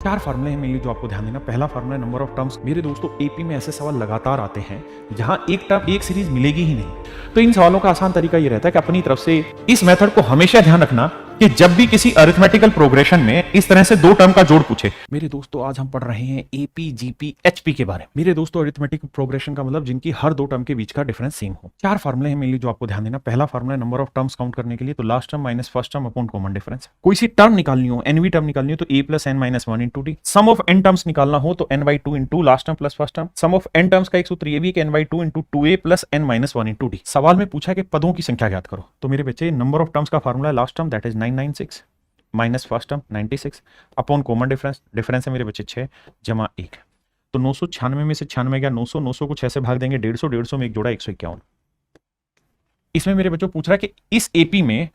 चार फार्मूले हैं मेनली जो आपको ध्यान देना। पहला फार्मूला नंबर ऑफ टर्म्स। मेरे दोस्तों एपी में ऐसे सवाल लगातार आते हैं जहां एक टर्म एक सीरीज मिलेगी ही नहीं। तो इन सवालों का आसान तरीका ये रहता है कि अपनी तरफ से इस मेथड को हमेशा ध्यान रखना कि जब भी किसी अरिथमेटिकल प्रोग्रेशन में इस तरह से दो टर्म का जोड़ पूछे। मेरे दोस्तों आज हम पढ़ रहे हैं एपी जीपी एचपी के बारे में। मेरे दोस्तों अरिथमेटिक प्रोग्रेशन का मतलब जिनकी हर दो टर्म के बीच का डिफरेंस सेम हो। चार फार्मूले हैं मेनली जो आपको ध्यान देना। पहला formula number of terms count करने के लिए, तो last term minus first term upon common difference. कोई सी टर्म निकालनी हो, एनवी टर्म निकालनी हो, तो A plus N minus one into D. Sum of N terms निकालना हो तो N by two into last term plus first term. Sum of N terms का एक सूत्र ये भी कि N by two into two A plus N minus one into D. सवाल में पूछा कि पदों की संख्या ज्ञात करो, तो मेरे बच्चे नंबर ऑफ टर्म्स का formula last term that is 996 minus first term 96 upon common difference. Difference है मेरे बच्चे 6 जमा 1। तो 996 में से 96 गया 900, 900 को 6 से भाग देंगे 150, 150 में एक जोड़ा 151। इसमें मेरे बच्चों पूछ रहा है कि इस एपी में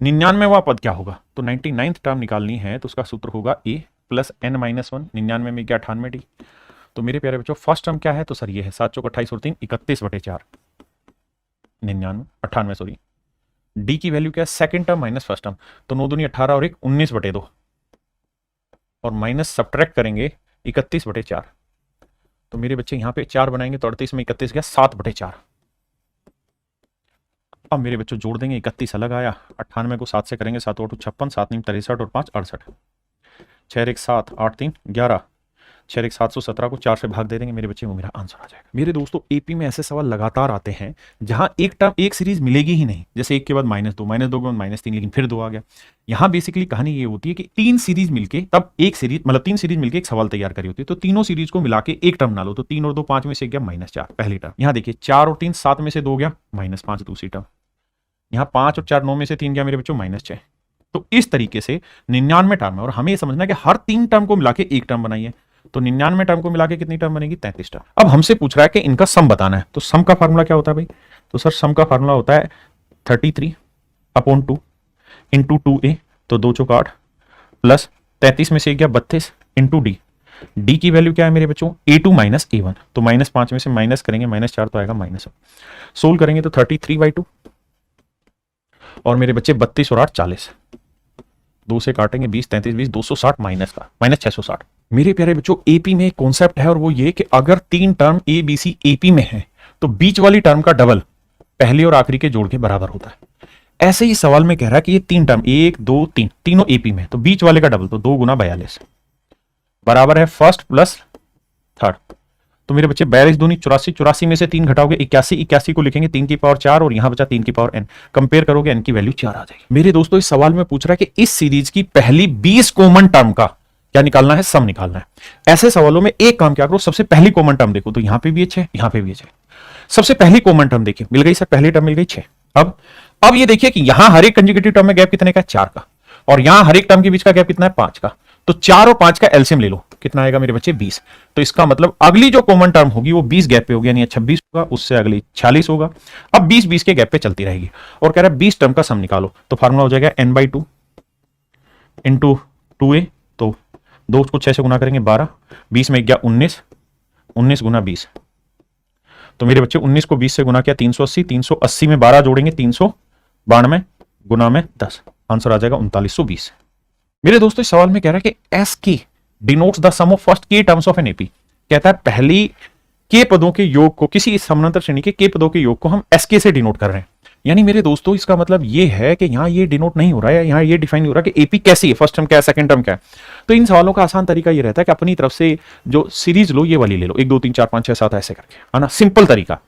99वां पद क्या होगा। तो 99th टर्म निकालनी है तो उसका सूत्र होगा ए प्लस एन माइनस वन। 99 में क्या 98 डी। तो मेरे प्यारे बच्चों फर्स्ट टर्म क्या है, तो सर ये है 7 चौक 28 और 3 31/4 98 सॉरी। डी की वैल्यू क्या है, second term minus first term. तो 9 दूनी 18 और 1 19/2 और माइनस सब्ट्रैक्ट करेंगे 31/4। तो मेरे बच्चे यहां पे 4 बनाएंगे तो 38 में 31 गया 7/4। अब मेरे बच्चों जोड़ देंगे 31 अलग आया, 98 को 7 से करेंगे 7 8 56, 7 9 63 और 5 68, 6 1 7 8 3 11, 6 1 717 को 4 से भाग दे देंगे मेरे बच्चे, वो मेरा आंसर आ जाएगा। मेरे दोस्तों एपी में ऐसे सवाल लगातार आते हैं जहां एक टर्म एक सीरीज मिलेगी ही नहीं। जैसे एक के बाद -2, -2 के बाद -3, लेकिन फिर 2 आ गया। यहां बेसिकली कहानी ये होती है कि 3 सीरीज मिलके तब एक सीरीज मतलब 3 सीरीज मिलके एक सवाल तैयार करी होती है। तो तीनों सीरीज को मिला के एक टर्म ना लो, तो 3 और 2 5 में से गया -4 पहली टर्म। यहां देखिए 4 और 3 7 में से 2 गया -5 दूसरी टर्म। यहाँ 5 और 4 9 में से 3 गया मेरे बच्चों -6। तो इस तरीके से 99 टर्म है और हमें ये समझना है कि हर 3 टर्म को मिला के एक टर्म बनाइए। तो 99 टर्म को मिला के कितनी टर्म बनेगी, 33 टर्म। अब हमसे पूछ रहा है कि इनका सम बताना है। तो सम का फार्मूला क्या होता है भाई, तो सर सम का फार्मूला होता है 33/2 इंटू 2a, तो 2 चौक 8 प्लस 33 में से गया 32 इंटू डी। डी की वैल्यू क्या है मेरे बच्चों, a2 माइनस a1। तो -5 में से माइनस करेंगे -4 तो आएगा -1। सोल्व करेंगे तो 33/2 और मेरे बच्चे 32 और 8 40, 2 से काटेंगे 20 33 20 260 माइनस का -660। मेरे प्यारे बच्चों एपी में एक कॉन्सेप्ट है और वो ये कि अगर 3 term A B C AP में है तो बीच वाली टर्म का डबल पहले और आखिरी के जोड़ के बराबर होता है। ऐसे ही सवाल में कह रहा है कि ये 3 टर्म 1 2 3 तीनों एपी में, तो बीच वाले का डबल तो 2 गुना 42 बराबर है फर्स्ट प्लस थर्ड। तो मेरे बच्चे 42 दूनी 84, 84 में से 3 घटाओगे 81, 81 को लिखेंगे 3 की पावर 4 और यहां बचा 3 की पावर n। कंपेयर करोगे n की वैल्यू 4 आ जाएगी। मेरे दोस्तों इस सवाल में पूछ रहा है कि इस सीरीज की पहली 20 कॉमन टर्म का क्या निकालना है, सम निकालना है। ऐसे सवालों में एक काम क्या करो, सबसे पहली कॉमन टर्म देखो, तो यहां पे भी h है यहां पे भी h है। सबसे पहली कॉमन टर्म देखिए मिल गई सर, पहली टर्म मिल गई 6। अब ये देखिए कि यहां हर एक कंजुगेटिव टर्म में गैप कितने का है, 4 का, और यहां हर एक टर्म के बीच का गैप कितना है, 5 का। तो 4 और 5 का एलसीएम ले लो, कितना आएगा मेरे बच्चे 20। तो इसका मतलब अगली जो कॉमन टर्म होगी वो 20 गैप पे होगी, यानी 26 होगा, उससे अगली 46 होगा। अब 20 के गैप पे चलती रहेगी और कह रहा है 20 टर्म का सम निकालो। तो फार्मूला हो जाएगा n/2 इंटू 2a, तो 2 को 6 से गुना करेंगे 12, 20 में गया 19, 19 गुना 20। तो मेरे बच्चे 19 को 20 से गुना किया 380, 380 में 12 जोड़ेंगे 392 गुना में 10, आंसर आ जाएगा 3920। मेरे दोस्तों इस सवाल में कह रहा है कि S K denotes the sum of first K terms of N AP. कहता है पहली के पदों के योग को, किसी समानांतर श्रेणी के पदों के योग को हम एसके से डिनोट कर रहे हैं। यानी मेरे दोस्तों इसका मतलब ये है कि यहां ये डिनोट नहीं हो रहा है, यहां ये डिफाइन नहीं हो रहा कि एपी कैसी है, फर्स्ट टर्म क्या है सेकंड टर्म क्या है। तो इन सवालों का आसान तरीका ये रहता है कि अपनी तरफ से जो सीरीज लो ये वाली ले लो, 1 2 3 4 5 6 7 ऐसे करके, है ना, सिंपल तरीका।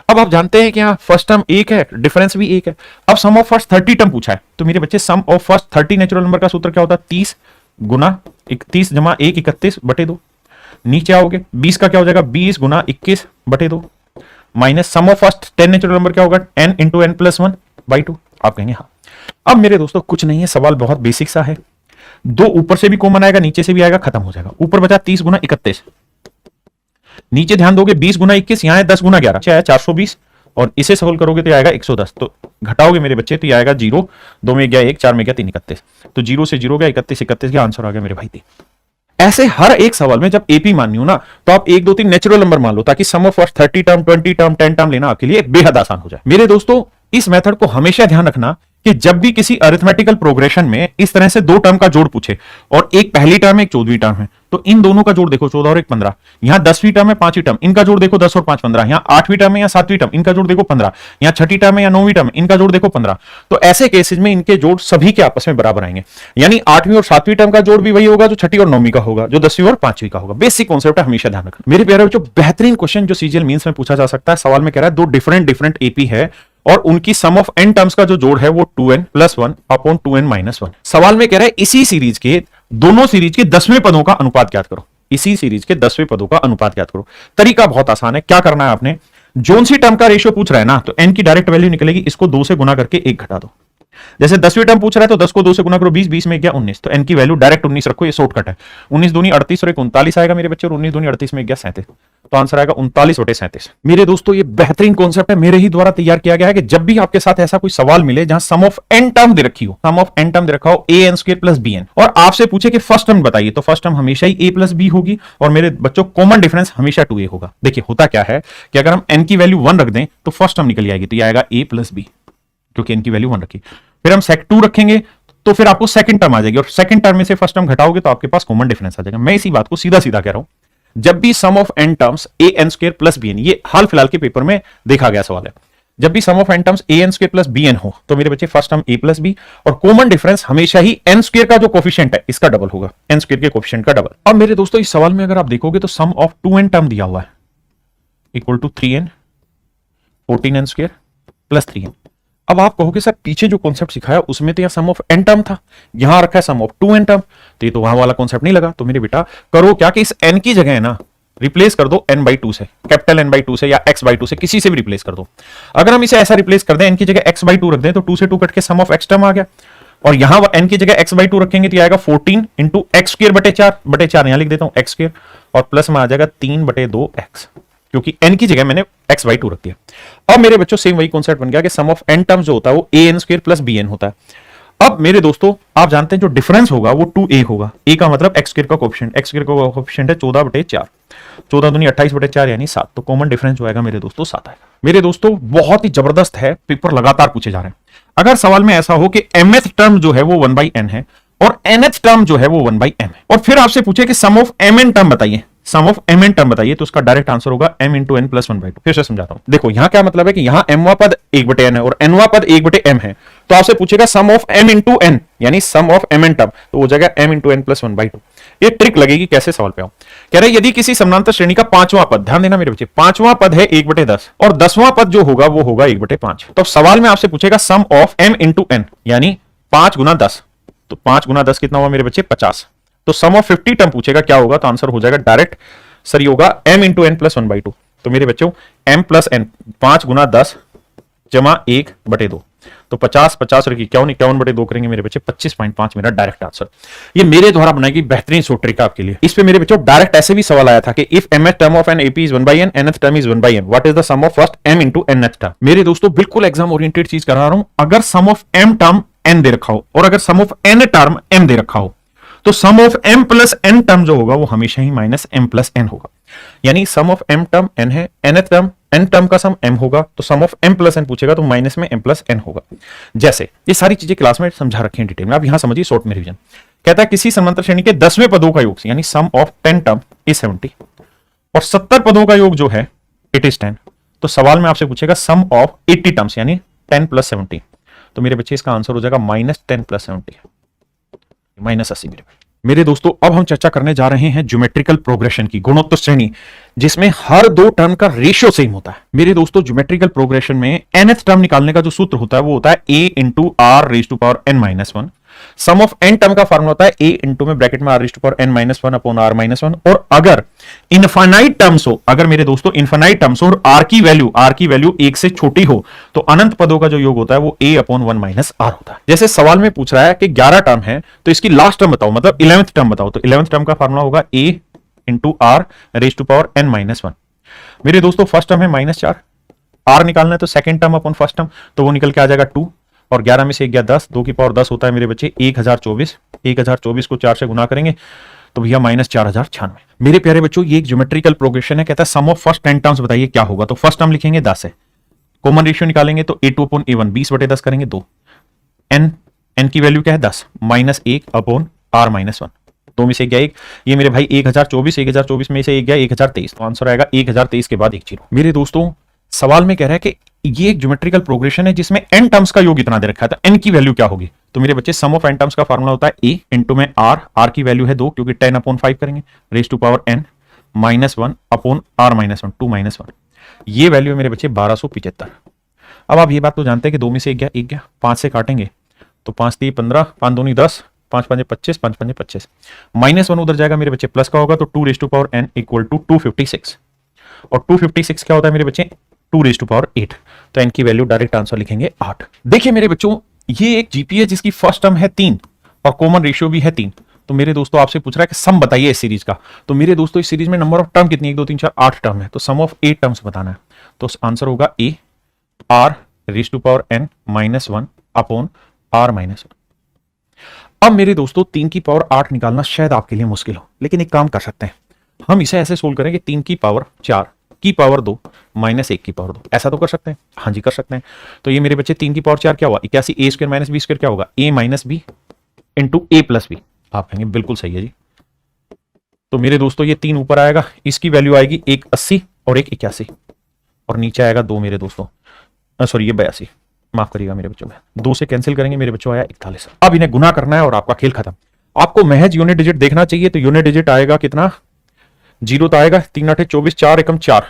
अब आप जानते हैं कि यहाँ फर्स्ट टर्म 1 है, डिफरेंस भी 1 है। अब सम ऑफ फर्स्ट 30 टर्म पूछा है, तो मेरे बच्चे sum of first 30 natural number का सूत्र क्या होता है, 30 गुना 30 जमा 1 31/2। नीचे आओगे 20 का क्या हो जाएगा, 20 गुना 21/2 minus sum of first 10 natural number क्या होगा, n इंटू n प्लस 1/2। आप कहेंगे हाँ। अब मेरे दोस्तों कुछ नहीं है, सवाल बहुत बेसिक सा है। 2 ऊपर से भी कॉमन आएगा, नीचे से भी आएगा, खत्म हो जाएगा। ऊपर बचा 30 गुना 31, नीचे ध्यान दोगे 20 गुना 21, यहां है 10 गुना 11, चाहे 420 और इसे सॉल्व करोगे तो आएगा 110। तो घटाओगे मेरे बच्चे तो ये आएगा 0, 2 में गया 1, 4 में गया 3 31। तो 0 से 0 गया 31, 31 का आंसर आ गया मेरे भाई 3। ऐसे हर एक सवाल में जब एपी माननी हो ना तो आप 1 2 3 नेचुरल नंबर मान लो, ताकि sum of first 30 term 20 term 10 term लेना आपके लिए बेहद आसान हो जाए। मेरे दोस्तों इस मेथड को हमेशा ध्यान रखना कि जब भी किसी अरिथमेटिकल प्रोग्रेशन में इस तरह से दो टर्म का जोड़ पूछे और एक पहली टर्म है एक चौदहवीं टर्म है, तो इन दोनों का जोड़ देखो 14 और 1 15, यहां 10वीं टर्म है 5वीं टर्म, इनका जोड़ देखो 10 और 5 15, यहां 8वीं टर्म है या 7वीं टर्म, इनका जोड़ देखो 15, यहां 6ठी टर्म है या 9वीं टर्म, इनका जोड़ देखो 15। तो ऐसे केसेस में इनके जोड़ सभी के आपस में बराबर आएंगे, यानी 8वीं और 7वीं टर्म का जोड़ भी वही होगा जो 6ठी और 9वीं का होगा, जो 10वीं और 5वीं का होगा। बेसिक कॉन्सेप्ट है, हमेशा ध्यान रखना। मेरे प्यारे बच्चों, बेहतरीन क्वेश्चन जो सीजीएल मींस में पूछा जा सकता है। सवाल में कह रहा है दो डिफरेंट एपी है और उनकी सम ऑफ n टर्म्स का जो जोड़ है वो 2n + 1 अपॉन 2n - 1। सवाल में कह रहा है इसी सीरीज के दोनों सीरीज के 10वें पदों का अनुपात ज्ञात करो। इसी सीरीज के 10वें पदों का अनुपात ज्ञात करो। तरीका बहुत आसान है। क्या करना है आपने, जोन सी टर्म का रेशियो पूछ रहा है ना, तो n की डायरेक्ट वैल्यू निकलेगी, इसको 2 से गुना करके 1 घटा दो। जैसे 10वीं टर्म पूछ रहा है तो 10 को 2 से गुना करो, 20, 20 में गया 19, तो n की वैल्यू डायरेक्ट 19 रखो, ये शॉर्टकट है। 19 दूनी 38 और 1 39 आएगा मेरे बच्चे, और 19 दूनी 38 में गया 37, तो आंसर आएगा 39/37। मेरे दोस्तों, ये बेहतरीन कॉन्सेप्ट है, मेरे ही द्वारा तैयार किया गया है कि जब भी आपके साथ ऐसा कोई सवाल मिले जहां सम ऑफ n टर्म दे रखी हो, सम ऑफ n टर्म दे रखा हो an² + bn, और आपसे पूछे कि फर्स्ट टर्म बताइए, तो फर्स्ट टर्म हमेशा ही a + b होगी, और मेरे बच्चों कॉमन डिफरेंस हमेशा 2a होगा। देखिए होता क्या है कि अगर हम n की वैल्यू 1 रख दें तो फर्स्ट टर्म निकल आएगी, तो ये आएगा a + b, क्योंकि n की वैल्यू 1 रखी। फिर हम सेक 2 रखेंगे तो फिर आपको सेकंड टर्म आ जाएगी, और सेकंड टर्म में से फर्स्ट टर्म घटाओगे तो आपके पास कॉमन डिफरेंस आ जाएगा। मैं इसी बात को सीधा सीधा कह रहा हूं, जब भी sum of n terms an² + bn, ये हाल फिलहाल के पेपर में देखा गया सवाल है, जब भी sum of n terms an² + bn हो तो मेरे बच्चे फर्स्ट टर्म a + b, और कॉमन डिफरेंस हमेशा ही n² का जो कोफिशिएंट है इसका डबल होगा, n² के कोफिशिएंट का डबल। अब मेरे दोस्तों, इस सवाल में अगर आप देखोगे तो सम ऑफ 2n टर्म दिया हुआ है equal to 3n 14n² + 3n। अब आप कहोगे सर पीछे जो कॉन्सेप्ट सिखाया उसमें तो यहां सम ऑफ n टर्म था, यहां रखा है सम ऑफ 2n टर्म, तो ये तो वहां वाला कॉन्सेप्ट नहीं लगा। तो मेरे बेटा करो क्या कि इस n की जगह है ना रिप्लेस कर दो n/2 से, कैपिटल n/2 से या x/2 से, किसी से भी रिप्लेस कर दो। अगर हम इसे ऐसा रिप्लेस कर दें, n की जगह x/2 रख दें, तो 2 से 2 कट के सम ऑफ x टर्म आ गया, और यहां n की जगह x/2 रखेंगे तो आएगा 14 × x²/4 यहां लिख देता हूं x², और प्लस में आ जाएगा 3/2x, क्योंकि n की जगह मैंने x/2 रख दिया। अब मेरे बच्चों सेम वही कॉन्सेप्ट बन गया कि सम ऑफ n टर्म्स जो होता है वो an² + bn होता है। अब मेरे दोस्तों आप जानते हैं जो डिफरेंस होगा वो 2a होगा। a का मतलब x² का कोएफिशिएंट, x² का कोएफिशिएंट है 14/4, 14 दूनी 28/4 यानी 7, तो कॉमन डिफरेंस जो आएगा मेरे दोस्तों 7 आएगा। मेरे दोस्तों बहुत ही जबरदस्त है, पेपर लगातार पूछे जा रहे हैं। अगर सवाल में ऐसा हो कि mth टर्म जो है वो 1/n है और nth टर्म जो है वो 1/m है, और फिर आपसे पूछे कि सम ऑफ mn टर्म बताइए, सम ऑफ mn टर्म बताइए, तो उसका डायरेक्ट आंसर होगा m × n + 1/2। फिर से समझाता हूं, देखो यहां क्या मतलब है कि यहां mवां पद 1/n है और nवां पद 1/m है, तो आपसे पूछेगा सम ऑफ m × n यानी सम ऑफ mn टर्म, तो हो जाएगा m × n + 1/2। ये ट्रिक लगेगी, कैसे सवाल पे आओ। कह रहे यदि किसी समानांतर श्रेणी का 5वां पद, ध्यान देना मेरे बच्चे, 5वां पद है 1/10 और 10वां पद जो होगा वो होगा 1/5, तो सवाल में आपसे पूछेगा सम ऑफ m × n यानी 5 × 10, तो 5 × 10 कितना हुआ मेरे बच्चे 50, तो सम ऑफ 50 टर्म पूछेगा क्या होगा, तो आंसर हो जाएगा डायरेक्ट सर होगा m × n + 1/2। तो मेरे बच्चों m + n 5 × 10 = 1/2, तो 50 50 और 51/2 करेंगे मेरे बच्चे 25.5 मेरा डायरेक्ट आंसर। ये मेरे द्वारा बनाई गई बेहतरीन शॉर्ट ट्रिक आपके लिए। इस पे मेरे बच्चों डायरेक्ट ऐसे भी सवाल आया था कि if mth term of an AP is 1/n, nth term is 1/m, what is the sum of first m × nth term. मेरे दोस्तों बिल्कुल एग्जाम ओरिएंटेड चीज करा रहा हूं। अगर सम ऑफ m टर्म n दे रखा हो और अगर सम ऑफ n टर्म m दे रखा हो, तो सम ऑफ m + n टर्म जो होगा वो हमेशा ही -m + n होगा, यानी सम ऑफ m टर्म n है, nth टर्म n टर्म का सम m होगा, तो सम ऑफ m + n पूछेगा तो माइनस में m + n होगा। जैसे ये सारी चीजें क्लास में समझा रखी हैं डिटेल में, आप यहां समझिए शॉर्ट में रिवीजन। कहता है किसी समांतर श्रेणी के 10वें पदों का योग यानी सम ऑफ 10 टर्म इज 70 और 70 पदों का योग जो है इट इज 10, तो सवाल में आपसे पूछेगा सम ऑफ 80 टर्म्स यानी 10 + 70, तो मेरे बच्चे इसका आंसर हो जाएगा -10 + 70 -80। मेरे दोस्तों अब हम चर्चा करने जा रहे हैं ज्योमेट्रिकल प्रोग्रेशन की, गुणोत्तर श्रेणी, जिसमें हर दो टर्म का रेशियो सेम होता है। मेरे दोस्तों ज्योमेट्रिकल प्रोग्रेशन में nth टर्म निकालने का जो सूत्र होता है वो होता है a × r⁻n−1। Sum of n term का फार्मूला होता है a × में ब्रैकेट में r⁻n−1 अपॉन r−1, और अगर इनफाइनाइट टर्म्स हो, अगर मेरे दोस्तों इनफाइनाइट टर्म्स हो और r की वैल्यू 1 से छोटी हो, तो अनंत पदों का जो योग होता है वो a/1 - r होता है। जैसे सवाल में पूछ रहा है कि 11 टर्म है तो इसकी लास्ट टर्म बताओ, मतलब 11th टर्म बताओ, तो 11th टर्म का फार्मूला होगा a × r⁻n−1। मेरे दोस्तों फर्स्ट टर्म है -4, r निकालना है तो second term upon first term, तो वो निकल के आ जाएगा 2, और 11 में से 1 गया 10, 2 की पावर 10 होता है मेरे बच्चे 1024। 1024 को 4 से गुना करेंगे तो भैया -4096। मेरे प्यारे बच्चों ये एक ज्योमेट्रिकल प्रोग्रेशन है। कहता है सम ऑफ फर्स्ट 10 टर्म्स बताइए क्या होगा, तो फर्स्ट टर्म लिखेंगे 10 है, कॉमन रेशियो निकालेंगे तो a2/a1 20/10 करेंगे 2, n की वैल्यू क्या है 10, -1 अपॉन r-1, दो में से एक गया एक, ये मेरे भाई 1024 में से एक गया 1023, तो आंसर आएगा 1023 के बाद एक जीरो। मेरे दोस्तों सवाल में कह रहा है कि ये एक ज्योमेट्रिकल प्रोग्रेशन है जिसमें n टर्म्स का योग इतना दे रखा है, तो n की वैल्यू क्या होगी? तो मेरे बच्चे सम ऑफ n टर्म्स का फार्मूला होता है a इंटू में r की वैल्यू है 2 क्योंकि 10/5 करेंगे, raise to power n -1 upon r -1 2 -1, ये वैल्यू है मेरे बच्चे 1275। अब आप ये बात तो जानते हैं कि दो में से एक गया 5 से काटेंगे तो 5 3 15, 5 दूनी 10, 5 5 25, 5 5 25, -1 उधर जाएगा मेरे बच्चे प्लस का होगा, तो 2 raise to power n equal to 256, और 256 क्या होता है मेरे बच्चे 2 रेज टू पावर 8, तो n की वैल्यू डायरेक्ट आंसर लिखेंगे 8। देखिए मेरे बच्चों ये एक जीपी है जिसकी फर्स्ट टर्म है 3 और कॉमन रेशियो भी है 3, तो मेरे दोस्तों आपसे पूछ रहा है कि सम बताइए इस सीरीज का, तो मेरे दोस्तों इस सीरीज में नंबर ऑफ टर्म कितनी है? 1 2 3 4 8 टर्म है, तो सम ऑफ 8 टर्म्स बताना है, तो आंसर होगा a r raise to power n -1 upon r -1। अब मेरे दोस्तों 3 की पावर 8 निकालना शायद आपके लिए मुश्किल हो, लेकिन एक काम कर सकते हैं, हम इसे ऐसे सोल्व करें कि 3 की पावर 4 की पावर 2 -1 की पावर 2, ऐसा तो कर सकते हैं, हाँ जी कर सकते हैं। तो ये मेरे बच्चे 3 की पावर 4 क्या हुआ 81, a square minus B square क्या होगा a minus B into a plus B, आप कहेंगे बिल्कुल सही है जी। तो मेरे दोस्तों ये 3 ऊपर आएगा, इसकी वैल्यू आएगी एक 80 और एक 81, और नीचे आएगा 2 मेरे दोस्तों, सॉरी ये 82, माफ करिएगा मेरे बच्चों में, 2 से कैंसिल करेंगे मेरे बच्चों आया 41। अब इन्हें गुना करना है और आपका खेल खत्म। आपको महज यूनिट डिजिट देखना चाहिए, तो यूनिट डिजिट आएगा कितना, 0 तो आएगा, 3 8 24, 4 एकम 4,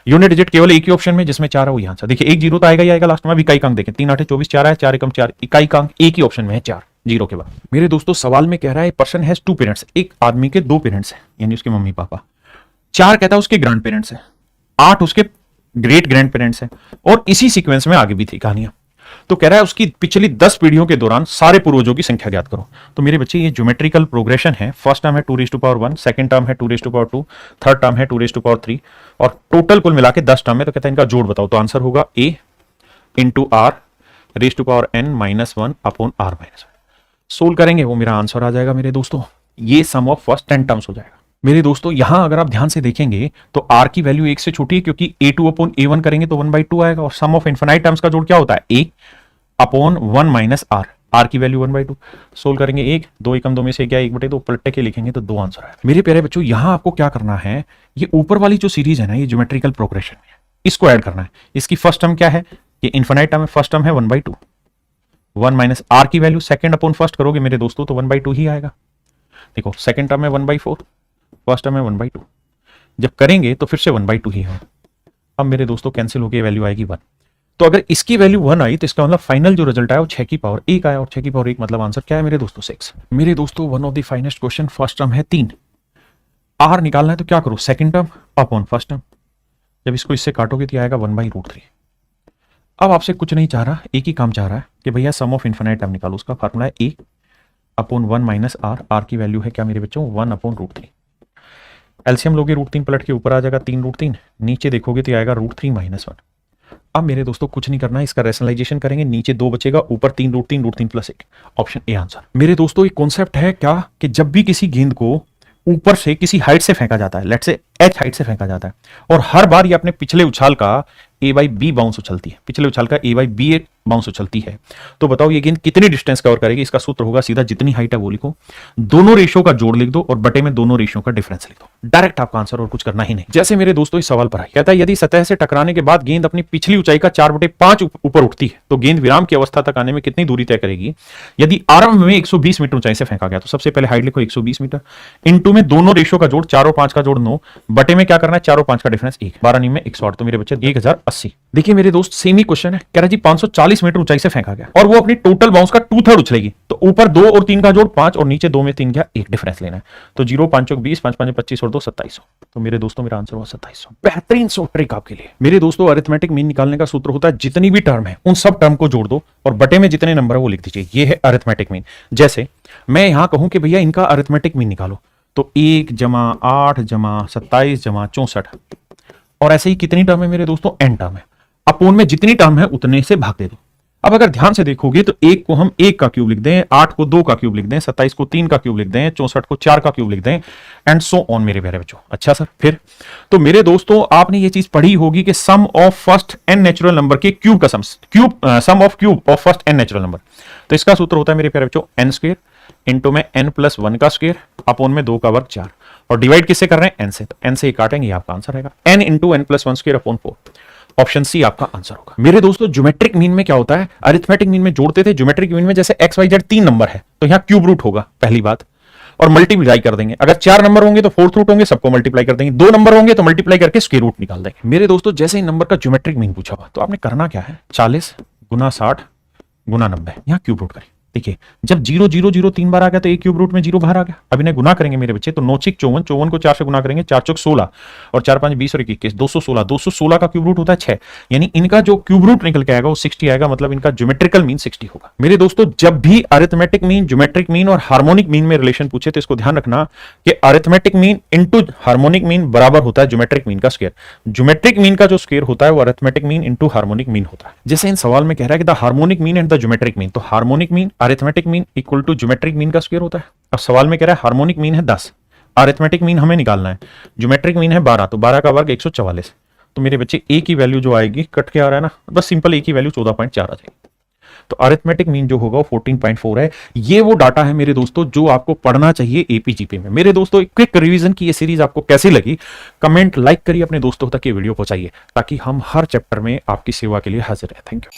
यूनिट डिजिट केवल एक ही ऑप्शन में जिसमें 4 है वही आंसर। देखिए एक 0 तो आएगा ही आएगा लास्ट में, भी इकाई अंक देखें, 3 8 24 4 है, 4 एकम 4, इकाई अंक एक ही ऑप्शन में है 4 0 के बाद। मेरे दोस्तों सवाल में कह रहा है पर्सन हैज 2 पेरेंट्स, एक आदमी के 2 पेरेंट्स हैं यानी उसके मम्मी पापा, 4 कहता है उसके ग्रैंड पेरेंट्स है, 8 उसके ग्रेट ग्रैंड पेरेंट्स हैं, और इसी सीक्वेंस में आगे भी थी कहानियां। तो कह रहा है उसकी पिछली 10 पीढ़ियों के दौरान सारे पूर्वजों की संख्या ज्ञात करो। तो मेरे बच्चे ये ज्योमेट्रिकल प्रोग्रेशन है, फर्स्ट टर्म है 2 raise to power 1, second term है 2 raise to power 2, third term है 2 रेज टू पावर 3, और टोटल कुल मिला के 10 टर्म है। तो कहता है इनका जोड़ बताओ, तो आंसर होगा a into R raise to power n -1 upon r -1। Solve करेंगे वो मेरा आंसर आ जाएगा मेरे दोस्तों, ये सम ऑफ फर्स्ट 10 टर्म्स हो जाएगा। मेरे दोस्तों यहां अगर आप ध्यान से देखेंगे तो r की वैल्यू 1 से छोटी है क्योंकि a2 अपॉन a1 करेंगे तो 1/2 आएगा, और सम ऑफ इनफिनाइट टर्म्स का जोड़ क्या होता है a upon 1 minus r, r की वैल्यू 1/2। सोल्व करेंगे 1 2 एकम 2 में से क्या 1/2 पलटे के लिखेंगे तो 2 आंसर है। मेरे प्यारे बच्चों यहां आपको क्या करना है, ये ऊपर वाली जो सीरीज है ना ये ज्योमेट्रिकल प्रोग्रेशन है, इसको ऐड करना है। इसकी फर्स्ट टर्म क्या है, ये इनफिनाइट टर्म है, फर्स्ट टर्म है 1/2, 1 माइनस r की वैल्यू सेकंड अपॉन फर्स्ट करोगे मेरे दोस्तों तो 1/2 ही आएगा। देखो सेकंड टर्म है 1/4, फर्स्ट टर्म है 1/2, जब करेंगे तो फिर से 1/2 ही है। अब मेरे दोस्तों कैंसिल होकर वैल्यू आएगी 1, तो अगर इसकी वैल्यू 1 आई तो इसका मतलब फाइनल जो रिजल्ट आया वो 6 की पावर 1 आया, और 6 की पावर 1 मतलब आंसर क्या है मेरे दोस्तों 6। मेरे दोस्तों one of the finest question, first term है 3, r निकालना है तो क्या करो second term upon first term, जब इसको इससे काटोगे तो आएगा 1/√3। अब आपसे कुछ नहीं चाह रहा, एक ही काम चाह रहा है कि भैया सम ऑफ इनफिनाइट टर्म निकालो, उसका फार्मूला है a अपॉन 1 माइनस r की वैल्यू है क्या मेरे बच्चों 1/√3। एलसीएम लोगे √3 पलट के ऊपर आ जाएगा 3√3, नीचे देखोगे तो आएगा √3 - 1। अब मेरे दोस्तों कुछ नहीं करना है, इसका रैशनलाइजेशन करेंगे, नीचे 2 बचेगा, ऊपर 3√3 प्लस 1, ऑप्शन ए आंसर। मेरे दोस्तों एक कॉन्सेप्ट है क्या कि जब भी किसी गेंद को ऊपर से किसी हाइट से फेंका जाता है, लेट्स से h हाइट से फेंका जाता है, और हर बार ये अपने पिछले उछाल का a/b बाउंस उछलती है, पिछले उछाल का a/b बाउंस उछलती है, तो बताओ ये गेंद कितनी डिस्टेंस कवर करेगी। इसका सूत्र होगा सीधा, जितनी हाइट है वो लिखो, दोनों रेशियो का जोड़ लिख दो और बटे में दोनों रेशियो का डिफरेंस लिख दो, डायरेक्ट आपका आंसर, और कुछ करना ही नहीं। जैसे मेरे दोस्तों इस सवाल पर है, कहता है यदि सतह से टकराने के बाद गेंद अपनी पिछली ऊंचाई का 4/5 ऊपर उठती है तो गेंद विराम की अवस्था तक आने में कितनी दूरी तय करेगी। यदि आरंभ में 120 मीटर ऊंचाई से फेंका गया तो सबसे पहले हाइट लिखो 120 मीटर, इनटू में दोनों रेशियो का जोड़ 4 और 5 का जोड़ 9, बटे में क्या करना है 4 और 5 का डिफरेंस 1, 12 9 में 108, तो मेरे बच्चे 1080। देखिए मेरे दोस्त सेम ही क्वेश्चन है, कह रहा जी 540 मीटर ऊंचाई से फेंका गया और वो अपनी टोटल बाउंस का 2/3 उछलेगी, तो ऊपर 2 और 3 का जोड़ 5 और नीचे 2 में 3 क्या 1 डिफरेंस लेना है, तो 0 5 चौक 20, 5 5 25 और 2 2700, तो मेरे दोस्तों मेरा आंसर हुआ 2700। बेहतरीन सॉफ्ट ट्रिक आपके लिए। मेरे दोस्तों अरिथमेटिक मीन निकालने का सूत्र होता है जितनी भी टर्म है उन सब टर्म को जोड़ दो और बटे में जितने नंबर है वो लिख दीजिए, ये है अरिथमेटिक मीन। जैसे मैं यहां कहूं कि भैया इनका अरिथमेटिक मीन निकालो, तो 1 + 8 + 27 + 64, और ऐसे ही कितनी टर्म है मेरे दोस्तों n टर्म है, अपोन में जितनी टर्म है उतने से भाग दे दो। अब अगर ध्यान से देखोगे तो 1 को हम 1 का क्यूब लिख दें, 8 को 2 का क्यूब लिख दें, 27 को 3 का क्यूब लिख दें, 64 को 4 का क्यूब लिख दें, एंड सो ऑन मेरे प्यारे बच्चों। अच्छा सर फिर, तो मेरे दोस्तों आपने ये चीज पढ़ी होगी कि sum of first n natural number के क्यूब का sum of cube of first n natural number, तो इसका सूत्र होता है मेरे प्यारे बच्चों n² इंटू में n प्लस 1 का स्क्वायर अपोन में 2 का वर्ग 4 और डिवाइड किससे कर रहे हैं n से, तो n से ही काटेंगे, ये आपका आंसर आएगा n into n plus 1 square upon 4। Option C आपका आंसर होगा। मेरे दोस्तों ज्योमेट्रिक मीन में क्या होता है, अरिथमेटिक मीन में जोड़ते थे, ज्योमेट्रिक मीन में जैसे एक्स वाई जेड 3 नंबर है तो यहां क्यूब रूट होगा पहली बात, और मल्टीप्लाई कर देंगे। अगर 4 नंबर होंगे तो फोर्थ रूट होंगे, सबको मल्टीप्लाई कर देंगे। 2 नंबर होंगे तो मल्टीप्लाई करके स्क्वायर रूट निकाल देंगे। मेरे दोस्तों जैसे ही नंबर का ज्योमेट्रिक मीन पूछा हुआ तो आपने करना क्या है, 40 गुना 60 गुना 90, यहां क्यूब रूट करें। देखिए जब 0 0 0 3 बार आ गया तो एक क्यूब रूट में 0 बाहर आ गया। अब इन्हें गुना करेंगे मेरे बच्चे, तो 9 6 54, 54 को 4 से गुना करेंगे, 4 चौक 16 और 4 5 20 और 21 216, 216 का क्यूब रूट होता है 6, यानी इनका जो क्यूब रूट निकल के आएगा वो 60 आएगा, मतलब इनका ज्योमेट्रिकल मीन 60 होगा। मेरे दोस्तों जब भी अरिथमेटिक मीन, ज्योमेट्रिक मीन और हार्मोनिक मीन में रिलेशन पूछे तो इसको ध्यान रखना कि arithmetic mean into harmonic mean बराबर होता है ज्योमेट्रिक मीन का स्क्वायर। ज्योमेट्रिक मीन का जो स्क्वायर होता है वो arithmetic mean into harmonic mean होता है। जैसे इन सवाल में कह रहा है कि the harmonic mean and the geometric mean, तो harmonic mean arithmetic mean equal to geometric mean का स्क्वायर होता है। अब सवाल में कह रहा है हार्मोनिक मीन है 10, अरिथमेटिक मीन हमें निकालना है, ज्योमेट्रिक मीन है 12, तो 12 का वर्ग 144, तो मेरे बच्चे ए की वैल्यू जो आएगी, कट के आ रहा है ना, बस सिंपल ए की वैल्यू 14.4 आ जाएगी। तो अरिथमेटिक मीन जो होगा वो 14.4 है। ये वो डाटा है मेरे दोस्तों जो आपको पढ़ना चाहिए एपीजीपी में। मेरे दोस्तों क्विक रिवीजन की ये सीरीज आपको कैसी लगी, कमेंट लाइक करिए, अपने दोस्तों तक ये वीडियो पहुंचाइए ताकि हम हर चैप्टर में आपकी सेवा के लिए हाजिर हैं। Thank you.